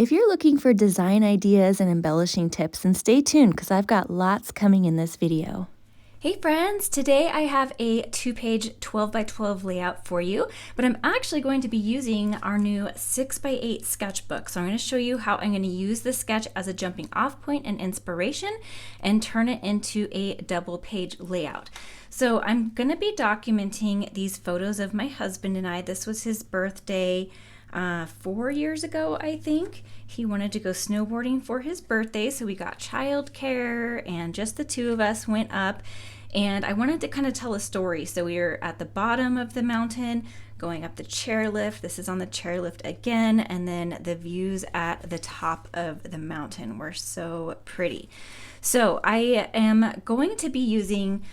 If you're looking for design ideas and embellishing tips, then stay tuned because I've got lots coming in this video. Hey friends, today I have a 2-page 12 by 12 layout for you, but I'm actually going to be using our new 6 by 8 sketchbook. So I'm going to show you how I'm going to use this sketch as a jumping off point and inspiration and turn it into a double page layout. So I'm going to be documenting these photos of my husband and I. This was his birthday 4 years ago, I think. He wanted to go snowboarding for his birthday, so we got childcare and just the two of us went up, and I wanted to kind of tell a story. So we were at the bottom of the mountain going up the chairlift. This is on the chairlift again, and then the views at the top of the mountain were so pretty. So I am going to be using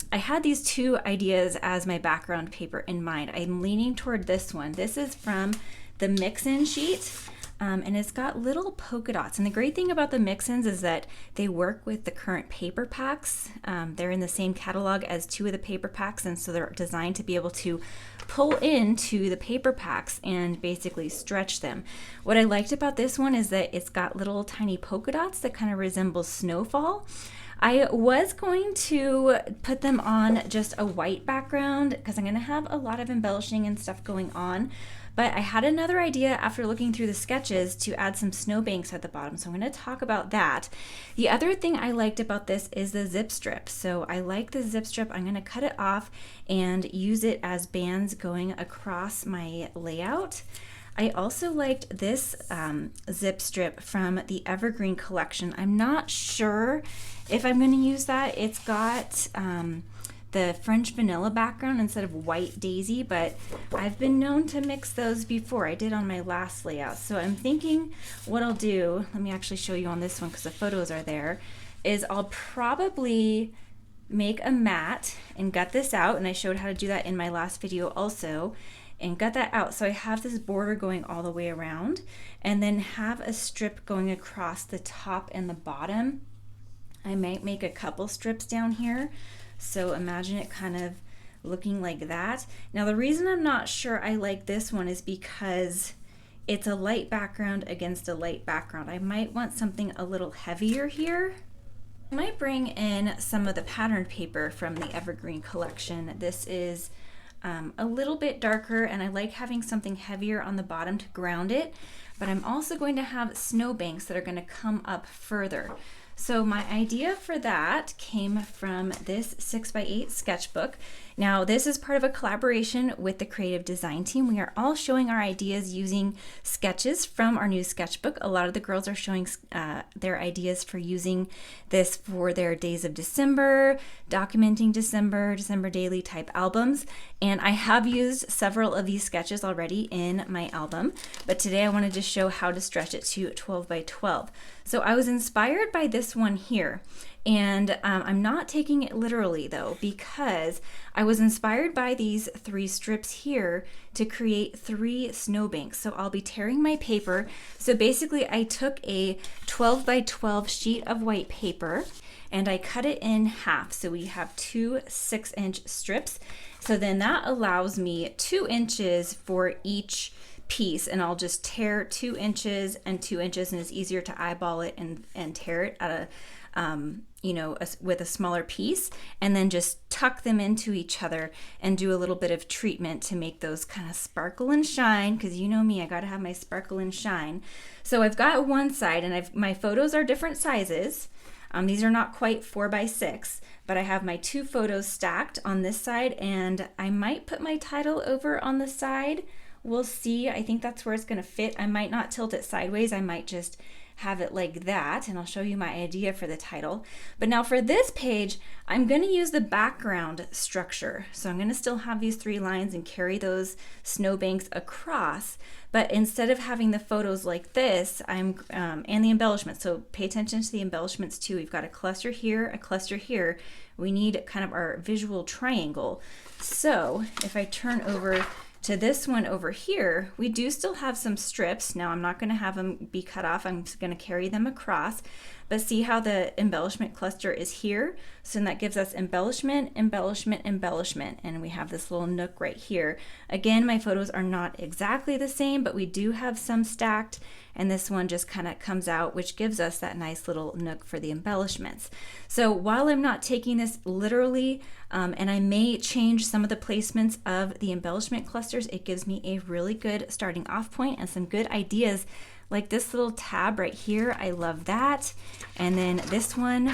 I had these two ideas as my background paper in mind. I'm leaning toward this one. This is from the mix-in sheet, and it's got little polka dots. And the great thing about the mix-ins is that they work with the current paper packs. They're in the same catalog as two of the paper packs, and so they're designed to be able to pull into the paper packs and basically stretch them. What I liked about this one is that it's got little tiny polka dots that kind of resemble snowfall. I was going to put them on just a white background because I'm going to have a lot of embellishing and stuff going on, but I had another idea after looking through the sketches to add some snowbanks at the bottom, so I'm going to talk about that. The other thing I liked about this is the zip strip. So I like the zip strip. I'm going to cut it off and use it as bands going across my layout. I also liked this zip strip from the Evergreen collection. I'm not sure if I'm going to use that. It's got the French vanilla background instead of white daisy, but I've been known to mix those before. I did on my last layout. So I'm thinking what I'll do, let me actually show you on this one because the photos are there, is I'll probably make a mat and gut this out, and I showed how to do that in my last video also, and gut that out. So I have this border going all the way around, and then have a strip going across the top and the bottom. I might make a couple strips down here. So imagine it kind of looking like that. Now the reason I'm not sure I like this one is because it's a light background against a light background. I might want something a little heavier here. I might bring in some of the patterned paper from the Evergreen collection. This is a little bit darker, and I like having something heavier on the bottom to ground it, but I'm also going to have snowbanks that are going to come up further. So my idea for that came from this 6 by 8 sketchbook. Now this is part of a collaboration with the creative design team. We are all showing our ideas using sketches from our new sketchbook. A lot of the girls are showing their ideas for using this for their days of December, documenting December daily type albums. And I have used several of these sketches already in my album, but today I wanted to show how to stretch it to 12 by 12. So I was inspired by this one here, and I'm not taking it literally though, because I was inspired by these 3 strips here to create 3 snowbanks. So I'll be tearing my paper. So basically I took a 12 by 12 sheet of white paper and I cut it in half. So we have 2 6-inch strips. So then that allows me 2 inches for each piece, and I'll just tear 2 inches and 2 inches, and it's easier to eyeball it and tear it at with a smaller piece, and then just tuck them into each other and do a little bit of treatment to make those kind of sparkle and shine, because you know me, I gotta have my sparkle and shine. So I've got one side, and my photos are different sizes. These are not quite 4 by 6, but I have my 2 photos stacked on this side, and I might put my title over on the side. We'll see. I think that's where it's going to fit. I might not tilt it sideways. I might just have it like that, and I'll show you my idea for the title. But now for this page, I'm going to use the background structure. So I'm going to still have these 3 lines and carry those snowbanks across, but instead of having the photos like this, and the embellishments. So pay attention to the embellishments too. We've got a cluster here, a cluster here. We need kind of our visual triangle. So if I turn over to this one over here, we do still have some strips. Now I'm not going to have them be cut off. I'm just going to carry them across. But see how the embellishment cluster is here? So that gives us embellishment, embellishment, embellishment. And we have this little nook right here. Again, my photos are not exactly the same, but we do have some stacked. and this one just kind of comes out, which gives us that nice little nook for the embellishments. So while I'm not taking this literally, and I may change some of the placements of the embellishment clusters, it gives me a really good starting off point and some good ideas, like this little tab right here. I love that. And then this one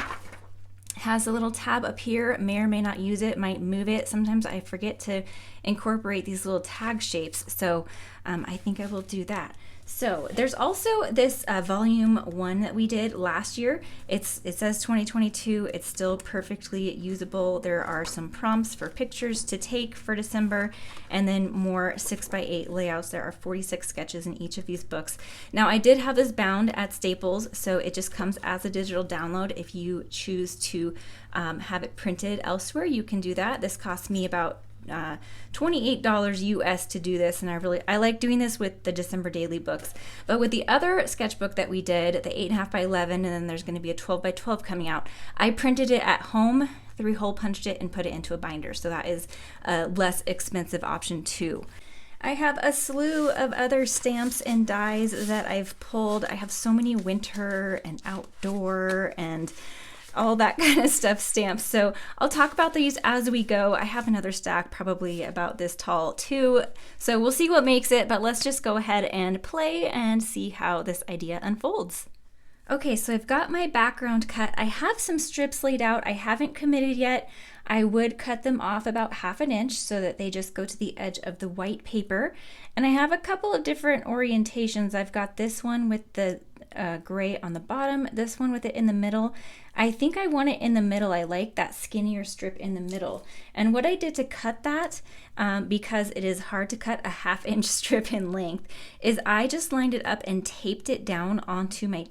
has a little tab up here, may or may not use it, might move it. Sometimes I forget to incorporate these little tag shapes, so I think I will do that. So there's also this volume 1 that we did last year. It says 2022. It's still perfectly usable. There are some prompts for pictures to take for December, and then more 6x8 layouts. There are 46 sketches in each of these books. Now I did have this bound at Staples, so it just comes as a digital download. If you choose to have it printed elsewhere, you can do that. This cost me about $28 US to do this, and I like doing this with the December daily books. But with the other sketchbook that we did, the 8.5 by 11, and then there's going to be a 12 by 12 coming out, I printed it at home, 3-hole punched it, and put it into a binder. So that is a less expensive option too. I have a slew of other stamps and dies that I've pulled. I have so many winter and outdoor and all that kind of stuff stamps. So I'll talk about these as we go. I have another stack probably about this tall too. So we'll see what makes it, but let's just go ahead and play and see how this idea unfolds. Okay, so I've got my background cut. I have some strips laid out. I haven't committed yet. I would cut them off about 1/2 inch so that they just go to the edge of the white paper. And I have a couple of different orientations. I've got this one with the gray on the bottom, this one with it in the middle. I think I want it in the middle. I like that skinnier strip in the middle. And what I did to cut that, because it is hard to cut a 1/2 inch strip in length, is I just lined it up and taped it down onto my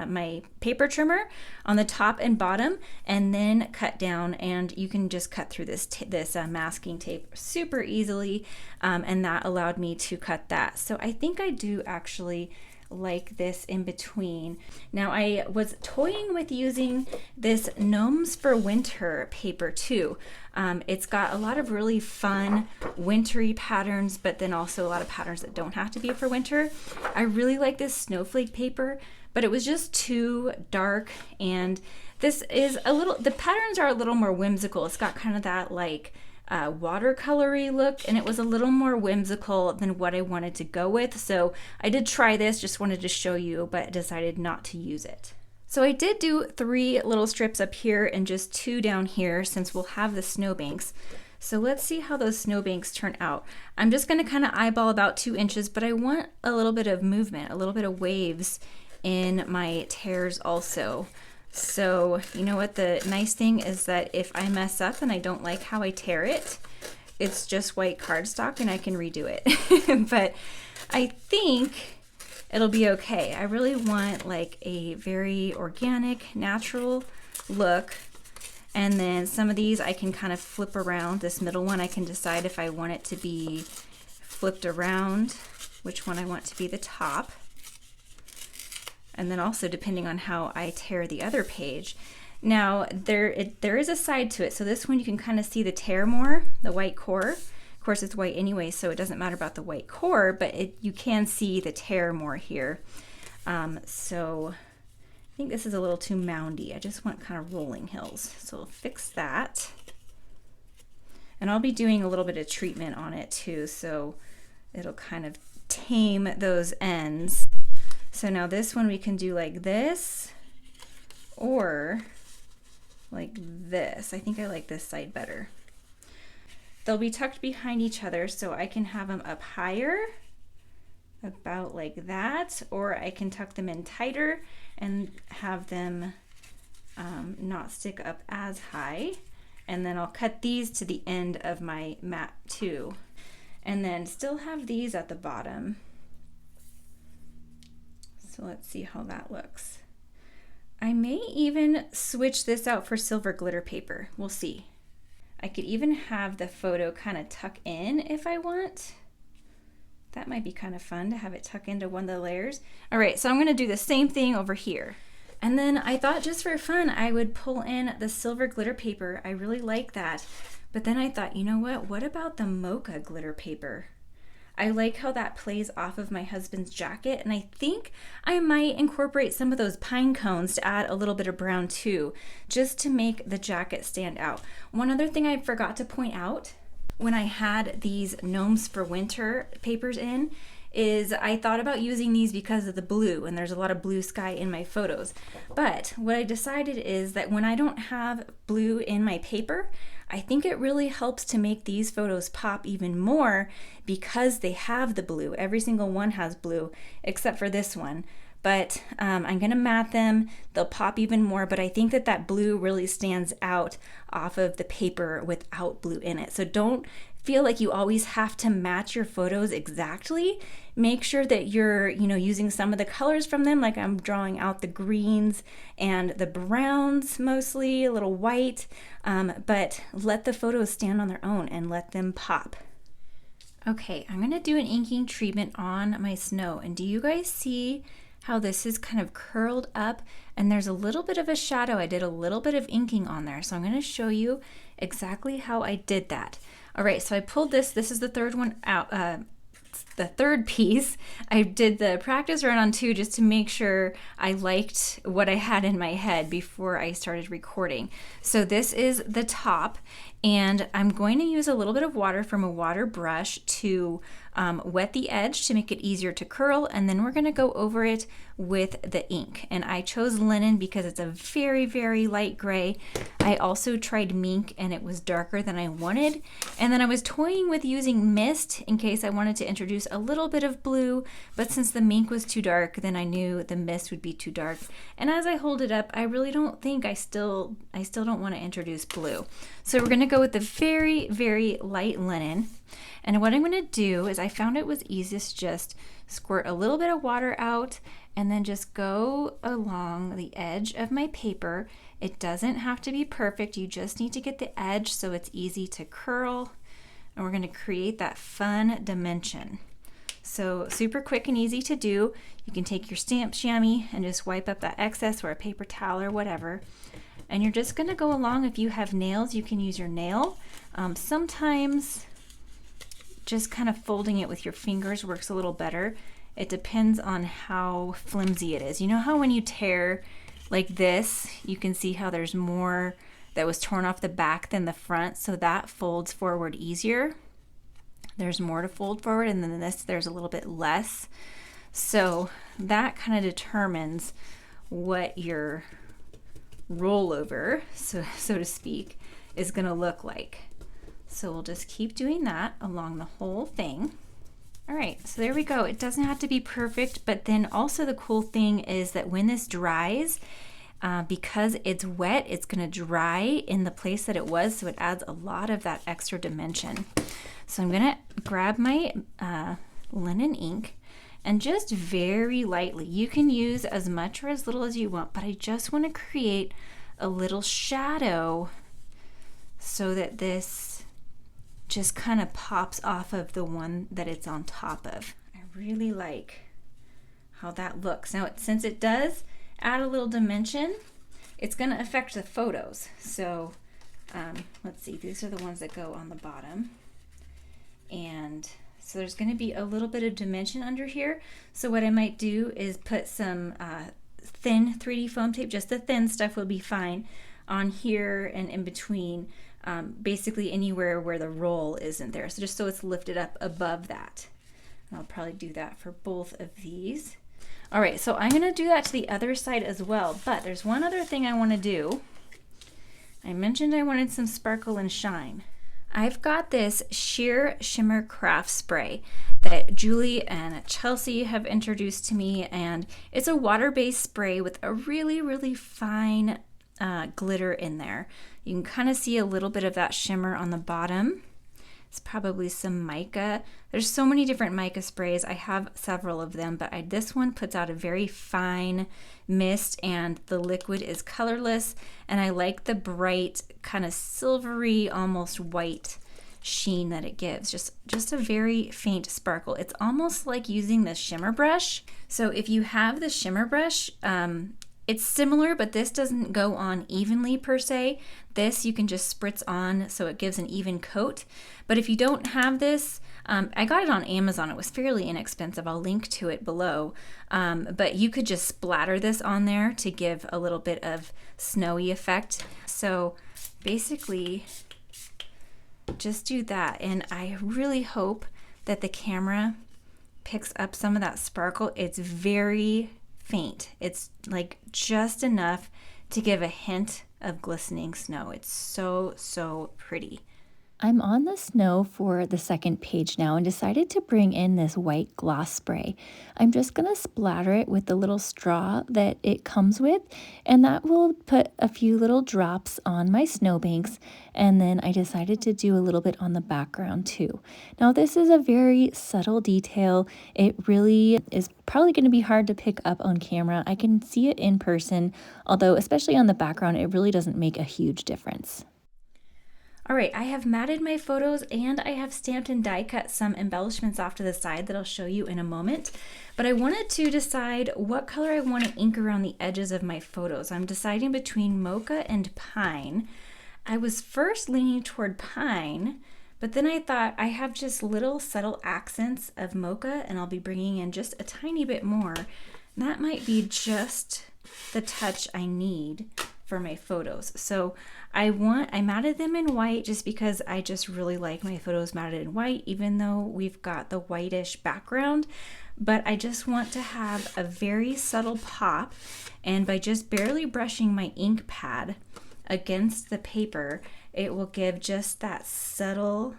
my paper trimmer on the top and bottom, and then cut down. And you can just cut through this masking tape super easily, and that allowed me to cut that. So I think I do actually like this in between. Now I was toying with using this Gnomes for Winter paper too. It's got a lot of really fun wintry patterns, but then also a lot of patterns that don't have to be for winter. I really like this snowflake paper, but it was just too dark, and this is the patterns are a little more whimsical. It's got kind of that like watercolory look, and it was a little more whimsical than what I wanted to go with. So I did try this, just wanted to show you, but decided not to use it. So I did do 3 little strips up here and just 2 down here, since we'll have the snowbanks. So let's see how those snowbanks turn out. I'm just going to kind of eyeball about 2 inches, but I want a little bit of movement, a little bit of waves in my tears also. So you know what, the nice thing is that if I mess up and I don't like how I tear it, it's just white cardstock and I can redo it. But I think it'll be okay. I really want like a very organic, natural look. And then some of these I can kind of flip around. This middle one I can decide if I want it to be flipped around, which one I want to be the top. And then also depending on how I tear the other page. Now there is a side to it. So this one you can kind of see the tear more, the white core. Of course it's white anyway, so it doesn't matter about the white core, but you can see the tear more here. So I think this is a little too moundy. I just want kind of rolling hills. So we'll fix that. And I'll be doing a little bit of treatment on it too, so it'll kind of tame those ends. So now this one we can do like this or like this. I think I like this side better. They'll be tucked behind each other, so I can have them up higher, about like that, or I can tuck them in tighter and have them not stick up as high. And then I'll cut these to the end of my mat too. And then still have these at the bottom. So let's see how that looks. I may even switch this out for silver glitter paper. We'll see. I could even have the photo kind of tuck in if I want. That might be kind of fun to have it tuck into one of the layers. All right, so I'm gonna do the same thing over here. And then I thought just for fun, I would pull in the silver glitter paper. I really like that. But then I thought, you know what about the Mocha glitter paper? I like how that plays off of my husband's jacket, and I think I might incorporate some of those pine cones to add a little bit of brown too, just to make the jacket stand out. One other thing I forgot to point out when I had these Gnomes for Winter papers in is I thought about using these because of the blue, and there's a lot of blue sky in my photos. But what I decided is that when I don't have blue in my paper, I think it really helps to make these photos pop even more because they have the blue. Every single one has blue except for this one. But I'm gonna mat them, they'll pop even more, but I think that that blue really stands out off of the paper without blue in it. So don't feel like you always have to match your photos exactly. Make sure that you're, using some of the colors from them, like I'm drawing out the greens and the browns mostly, a little white, but let the photos stand on their own and let them pop. Okay, I'm gonna do an inking treatment on my snow, and do you guys see how this is kind of curled up and there's a little bit of a shadow? I did a little bit of inking on there, so I'm going to show you exactly how I did that. All right, so I pulled this is the third one out, the third piece. I did the practice run on 2 just to make sure I liked what I had in my head before I started recording. So this is the top, and I'm going to use a little bit of water from a water brush to wet the edge to make it easier to curl, and then we're going to go over it with the ink. And I chose linen because it's a very, very light gray. I also tried mink and it was darker than I wanted. And then I was toying with using mist in case I wanted to introduce a little bit of blue, but since the mink was too dark, then I knew the mist would be too dark. And as I hold it up, I really don't think I still don't want to introduce blue. So we're going to go with the very, very light linen. And what I'm going to do is I found it was easiest just squirt a little bit of water out and then just go along the edge of my paper. It doesn't have to be perfect. You just need to get the edge so it's easy to curl. And we're going to create that fun dimension. So super quick and easy to do. You can take your stamp chamois and just wipe up that excess or a paper towel or whatever. And you're just going to go along. If you have nails, you can use your nail. Sometimes just kind of folding it with your fingers works a little better. It depends on how flimsy it is. You know how when you tear like this, you can see how there's more that was torn off the back than the front, so that folds forward easier. There's more to fold forward, and then this, there's a little bit less. So that kind of determines what your rollover, so to speak, is going to look like. So we'll just keep doing that along the whole thing. All right, so there we go. It doesn't have to be perfect, but then also the cool thing is that when this dries, because it's wet, it's going to dry in the place that it was, so it adds a lot of that extra dimension. So I'm going to grab my linen ink and just very lightly, you can use as much or as little as you want, but I just want to create a little shadow so that this just kind of pops off of the one that it's on top of. I really like how that looks. Now, since it does add a little dimension, it's going to affect the photos. So let's see, these are the ones that go on the bottom. And so there's going to be a little bit of dimension under here. So what I might do is put some thin 3D foam tape, just the thin stuff will be fine, on here and in between, basically anywhere where the roll isn't there. So just so it's lifted up above that. And I'll probably do that for both of these. All right, so I'm going to do that to the other side as well, but there's one other thing I want to do. I mentioned I wanted some sparkle and shine. I've got this Sheer Shimmer Craft Spray that Julie and Chelsea have introduced to me, and it's a water-based spray with a really, really fine glitter in there. You can kind of see a little bit of that shimmer on the bottom. It's probably some mica. There's so many different mica sprays. I have several of them, but this one puts out a very fine mist, and the liquid is colorless, and I like the bright kind of silvery, almost white sheen that it gives. Just a very faint sparkle. It's almost like using the shimmer brush. So if you have the shimmer brush, It's similar, but this doesn't go on evenly per se. This you can just spritz on so it gives an even coat. But if you don't have this, I got it on Amazon. It was fairly inexpensive. I'll link to it below. But you could just splatter this on there to give a little bit of snowy effect. So basically, just do that. And I really hope that the camera picks up some of that sparkle. It's very faint. It's like just enough to give a hint of glistening snow. It's so, so pretty. I'm on the snow for the second page now and decided to bring in this white gloss spray. I'm just going to splatter it with the little straw that it comes with, and that will put a few little drops on my snowbanks, and then I decided to do a little bit on the background too. Now this is a very subtle detail. It really is probably going to be hard to pick up on camera. I can see it in person, although especially on the background, it really doesn't make a huge difference. All right, I have matted my photos and I have stamped and die cut some embellishments off to the side that I'll show you in a moment. But I wanted to decide what color I want to ink around the edges of my photos. I'm deciding between Mocha and Pine. I was first leaning toward Pine, but then I thought I have just little subtle accents of Mocha and I'll be bringing in just a tiny bit more. That might be just the touch I need for my photos. So I matted them in white just because I just really like my photos matted in white, even though we've got the whitish background. But I just want to have a very subtle pop, and by just barely brushing my ink pad against the paper, it will give just that subtle,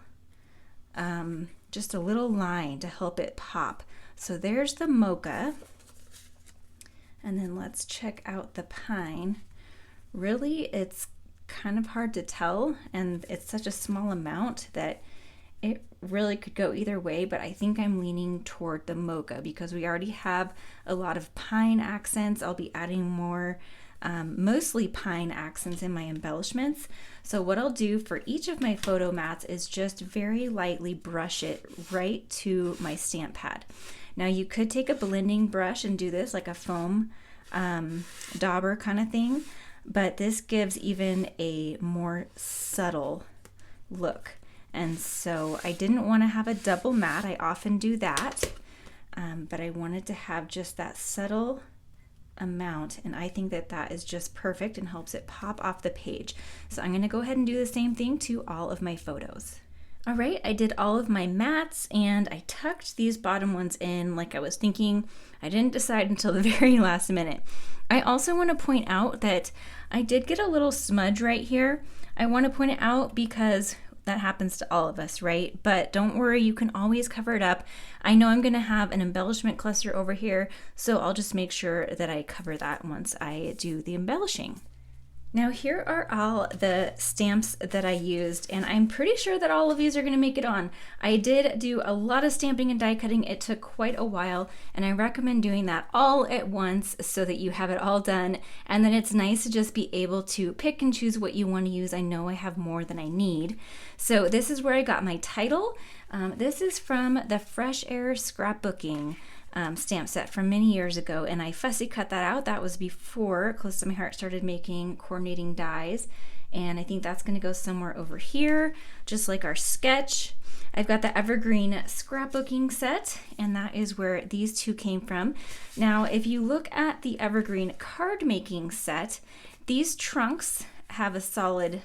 just a little line to help it pop. So there's the Mocha, and then let's check out the Pine. Really, it's kind of hard to tell, and it's such a small amount that it really could go either way, but I think I'm leaning toward the Mocha because we already have a lot of pine accents. I'll be adding more, mostly pine accents in my embellishments. So what I'll do for each of my photo mats is just very lightly brush it right to my stamp pad. Now you could take a blending brush and do this like a foam dauber kind of thing, but this gives even a more subtle look. And so I didn't want to have a double mat. I often do that, but I wanted to have just that subtle amount, and I think that that is just perfect and helps it pop off the page. So I'm going to go ahead and do the same thing to all of my photos. All right, I did all of my mats and I tucked these bottom ones in like I was thinking. I didn't decide until the very last minute. I also want to point out that I did get a little smudge right here. I want to point it out because that happens to all of us, right? But don't worry, you can always cover it up. I know I'm going to have an embellishment cluster over here, so I'll just make sure that I cover that once I do the embellishing. Now here are all the stamps that I used, and I'm pretty sure that all of these are going to make it on. I did do a lot of stamping and die cutting. It took quite a while, and I recommend doing that all at once so that you have it all done, and then it's nice to just be able to pick and choose what you want to use. I know I have more than I need. So this is where I got my title. This is from the Fresh Air Scrapbooking stamp set from many years ago, and I fussy cut that out. That was before Close to My Heart started making coordinating dies, and I think that's going to go somewhere over here, just like our sketch. I've got the Evergreen Scrapbooking set, and that is where these two came from. Now, if you look at the Evergreen card making set, these trunks have a solid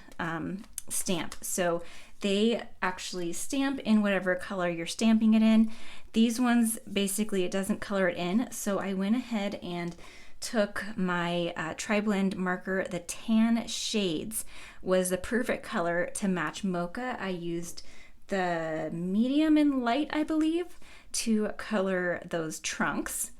stamp, so they actually stamp in whatever color you're stamping it in. These ones, basically, it doesn't color it in, so I went ahead and took my tri-blend marker. The Tan Shades was the perfect color to match Mocha. I used the medium and light, I believe, to color those trunks.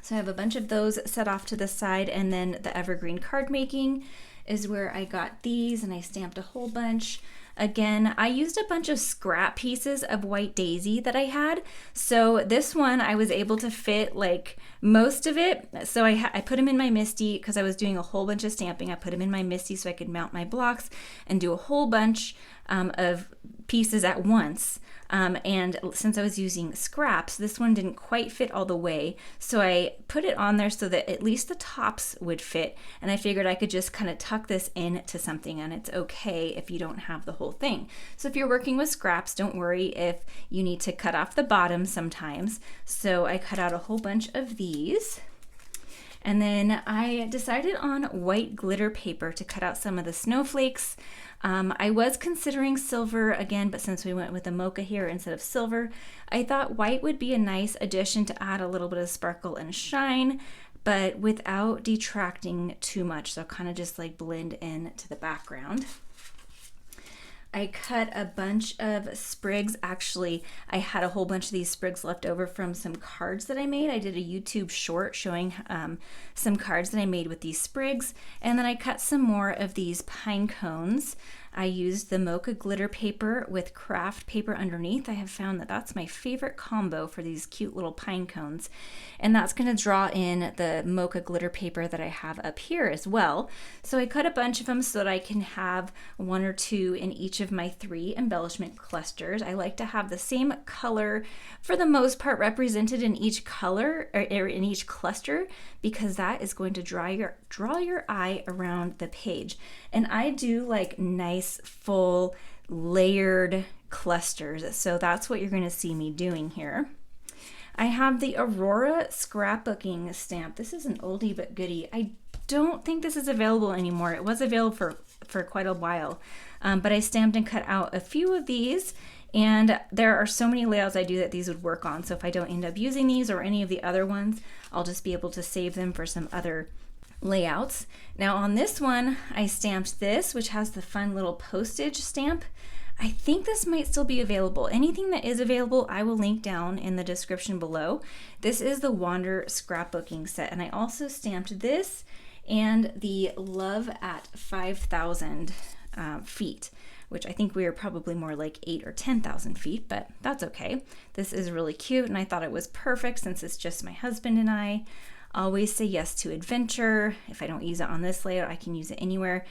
So I have a bunch of those set off to the side, and then the Evergreen card making is where I got these, and I stamped a whole bunch. Again, I used a bunch of scrap pieces of White Daisy that I had. So this one, I was able to fit like most of it. So I put them in my MISTI because I was doing a whole bunch of stamping. I put them in my MISTI so I could mount my blocks and do a whole bunch of pieces at once. And since I was using scraps, this one didn't quite fit all the way. So I put it on there so that at least the tops would fit. And I figured I could just kind of tuck this into something, and it's okay if you don't have the whole thing. So if you're working with scraps, don't worry if you need to cut off the bottom sometimes. So I cut out a whole bunch of these. And then I decided on white glitter paper to cut out some of the snowflakes. I was considering silver again, but since we went with the Mocha here instead of silver, I thought white would be a nice addition to add a little bit of sparkle and shine, but without detracting too much. So kind of just like blend in to the background. I cut a bunch of sprigs. Actually, I had a whole bunch of these sprigs left over from some cards that I made. I did a YouTube short showing some cards that I made with these sprigs. And then I cut some more of these pine cones. I used the Mocha glitter paper with craft paper underneath. I have found that that's my favorite combo for these cute little pine cones. And that's going to draw in the Mocha glitter paper that I have up here as well. So I cut a bunch of them so that I can have one or two in each of my 3 embellishment clusters. I like to have the same color for the most part represented in each color or in each cluster, because that is going to draw your eye around the page. And I do like nice full layered clusters, so that's what you're going to see me doing here. I have the Aurora Scrapbooking Stamp. This is an oldie but goodie. I don't think this is available anymore. It was available for quite a while, but I stamped and cut out a few of these, and there are so many layouts I do that these would work on. So if I don't end up using these or any of the other ones, I'll just be able to save them for some other layouts. Now on this one, I stamped this, which has the fun little postage stamp. I think this might still be available. Anything that is available, I will link down in the description below. This is the Wander scrapbooking set, and I also stamped this and the Love at 5,000 feet, which I think we are probably more like 8 or 10,000 feet, but that's okay. This is really cute, and I thought it was perfect since it's just my husband and I. Always say yes to adventure. If I don't use it on this layout, I can use it anywhere.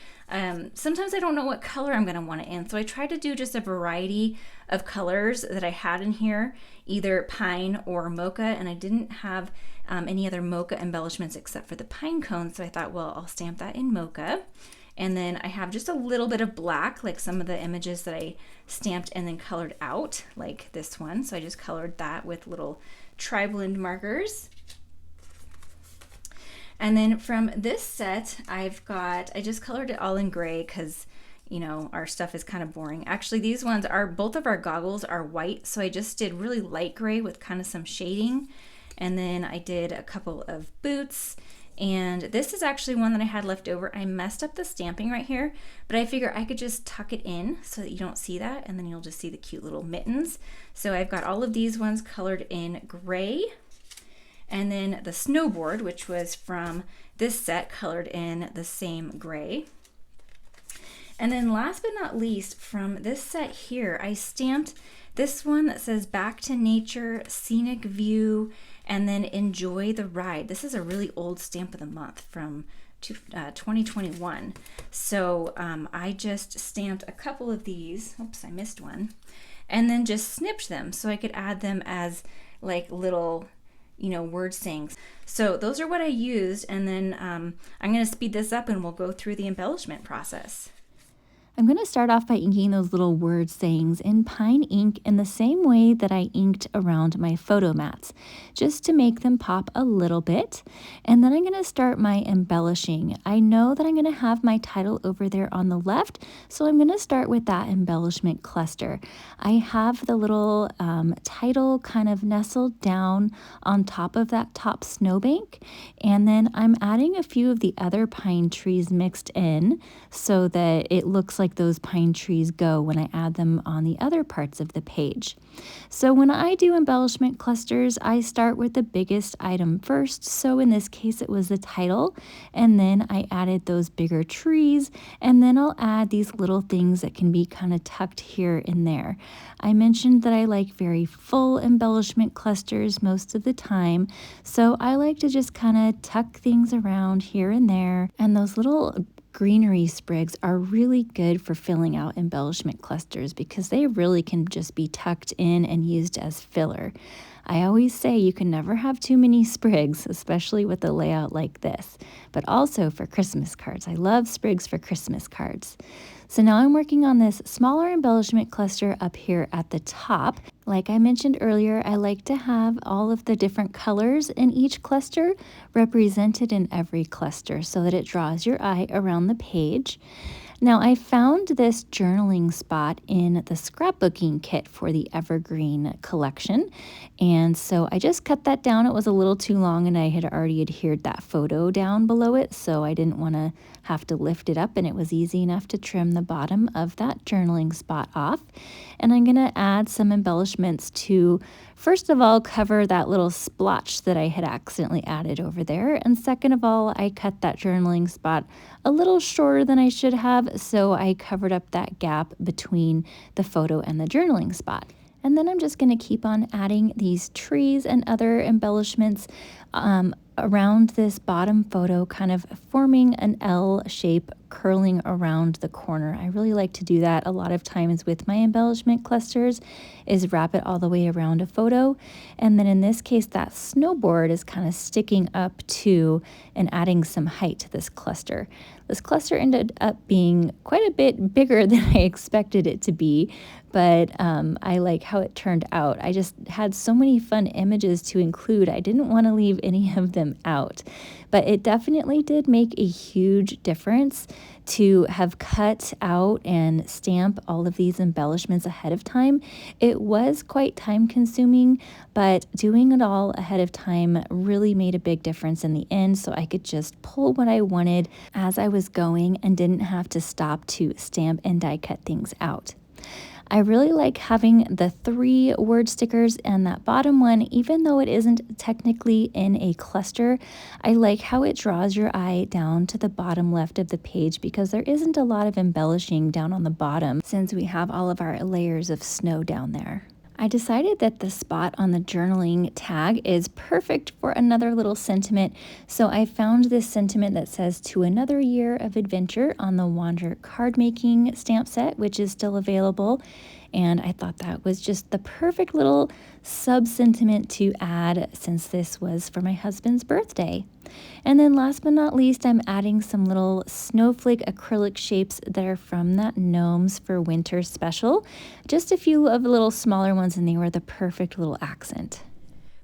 Sometimes I don't know what color I'm going to want it in, so I tried to do just a variety of colors that I had in here, either pine or mocha, and I didn't have any other mocha embellishments except for the pine cones, so I thought, well, I'll stamp that in mocha. And then I have just a little bit of black, like some of the images that I stamped and then colored out, like this one. So I just colored that with little tri-blend markers. And then from this set, I just colored it all in gray because, you know, our stuff is kind of boring. Actually, these ones are, both of our goggles are white, so I just did really light gray with kind of some shading. And then I did a couple of boots. And this is actually one that I had left over. I messed up the stamping right here, but I figure I could just tuck it in so that you don't see that, and then you'll just see the cute little mittens. So I've got all of these ones colored in gray. And then the snowboard, which was from this set, colored in the same gray. And then last but not least, from this set here, I stamped this one that says Back to Nature, Scenic View, and then Enjoy the Ride. This is a really old stamp of the month from 2021. So I just stamped a couple of these. Oops, I missed one. And then just snipped them so I could add them as like little, you know, word sayings. So those are what I used, and then I'm going to speed this up and we'll go through the embellishment process. I'm going to start off by inking those little word sayings in pine ink in the same way that I inked around my photo mats, just to make them pop a little bit. And then I'm going to start my embellishing. I know that I'm going to have my title over there on the left, so I'm going to start with that embellishment cluster. I have the little title kind of nestled down on top of that top snowbank, and then I'm adding a few of the other pine trees mixed in so that it looks like those pine trees go when I add them on the other parts of the page. So when I do embellishment clusters, I start with the biggest item first. So in this case, it was the title, and then I added those bigger trees, and then I'll add these little things that can be kind of tucked here and there. I mentioned that I like very full embellishment clusters most of the time, so I like to just kind of tuck things around here and there, and those little greenery sprigs are really good for filling out embellishment clusters because they really can just be tucked in and used as filler. I always say you can never have too many sprigs, especially with a layout like this, but also for Christmas cards. I love sprigs for Christmas cards. So now I'm working on this smaller embellishment cluster up here at the top. Like I mentioned earlier, I like to have all of the different colors in each cluster represented in every cluster so that it draws your eye around the page. Now, I found this journaling spot in the scrapbooking kit for the Evergreen collection, and so I just cut that down. It was a little too long, and I had already adhered that photo down below it, so I didn't want to have to lift it up, and it was easy enough to trim the bottom of that journaling spot off. And I'm going to add some embellishments to, first of all, cover that little splotch that I had accidentally added over there, and second of all, I cut that journaling spot a little shorter than I should have, so I covered up that gap between the photo and the journaling spot. And then I'm just going to keep on adding these trees and other embellishments around this bottom photo, kind of forming an L shape curling around the corner. I really like to do that a lot of times with my embellishment clusters, is wrap it all the way around a photo. And then in this case, that snowboard is kind of sticking up to and adding some height to this cluster. This cluster ended up being quite a bit bigger than I expected it to be, but I like how it turned out. I just had so many fun images to include. I didn't want to leave any of them out, but it definitely did make a huge difference to have cut out and stamp all of these embellishments ahead of time. It was quite time consuming, but doing it all ahead of time really made a big difference in the end, so I could just pull what I wanted as I was going and didn't have to stop to stamp and die cut things out. I really like having the 3 word stickers and that bottom one, even though it isn't technically in a cluster. I like how it draws your eye down to the bottom left of the page because there isn't a lot of embellishing down on the bottom since we have all of our layers of snow down there. I decided that the spot on the journaling tag is perfect for another little sentiment, so I found this sentiment that says "to another year of adventure" on the Wander card making stamp set, which is still available, and I thought that was just the perfect little sub-sentiment to add since this was for my husband's birthday. And then last but not least, I'm adding some little snowflake acrylic shapes that are from that Gnomes for Winter special. Just a few of the little smaller ones, and they were the perfect little accent.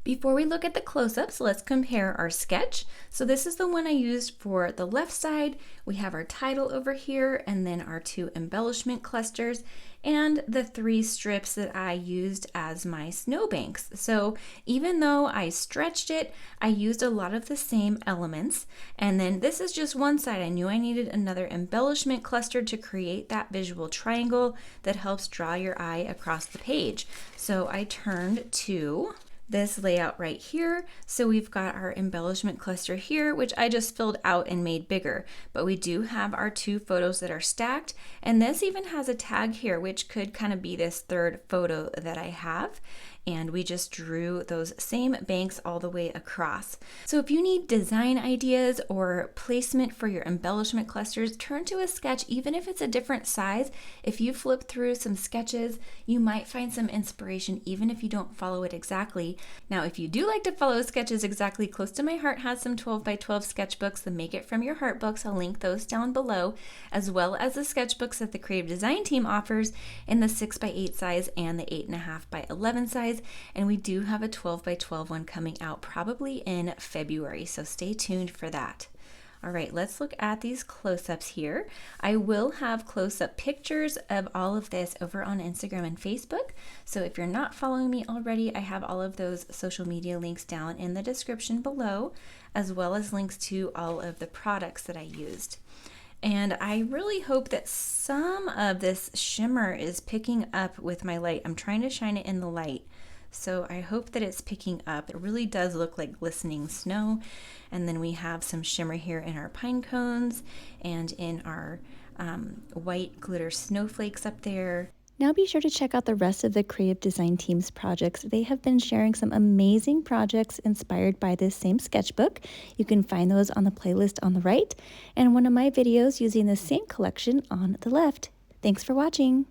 Before we look at the close-ups, let's compare our sketch. So this is the one I used for the left side. We have our title over here, and then our 2 embellishment clusters, and the 3 strips that I used as my snowbanks. So even though I stretched it, I used a lot of the same elements. And then this is just one side. I knew I needed another embellishment cluster to create that visual triangle that helps draw your eye across the page. So I turned to this layout right here. So we've got our embellishment cluster here, which I just filled out and made bigger, but we do have our 2 photos that are stacked, and this even has a tag here, which could kind of be this 3rd photo that I have. And we just drew those same banks all the way across. So if you need design ideas or placement for your embellishment clusters, turn to a sketch, even if it's a different size. If you flip through some sketches, you might find some inspiration, even if you don't follow it exactly. Now, if you do like to follow sketches exactly, Close to My Heart has some 12 by 12 sketchbooks, the Make It From Your Heart books. I'll link those down below, as well as the sketchbooks that the creative design team offers in the 6 by 8 size and the 8.5 by 11 size. And we do have a 12 by 12 one coming out probably in February, so stay tuned for that. All right, let's look at these close-ups here. I will have close-up pictures of all of this over on Instagram and Facebook. So if you're not following me already, I have all of those social media links down in the description below, as well as links to all of the products that I used. And I really hope that some of this shimmer is picking up with my light. I'm trying to shine it in the light, so I hope that it's picking up. It really does look like glistening snow. And then we have some shimmer here in our pine cones and in our white glitter snowflakes up there. Now be sure to check out the rest of the creative design team's projects. They have been sharing some amazing projects inspired by this same sketchbook. You can find those on the playlist on the right and one of my videos using the same collection on the left. Thanks for watching.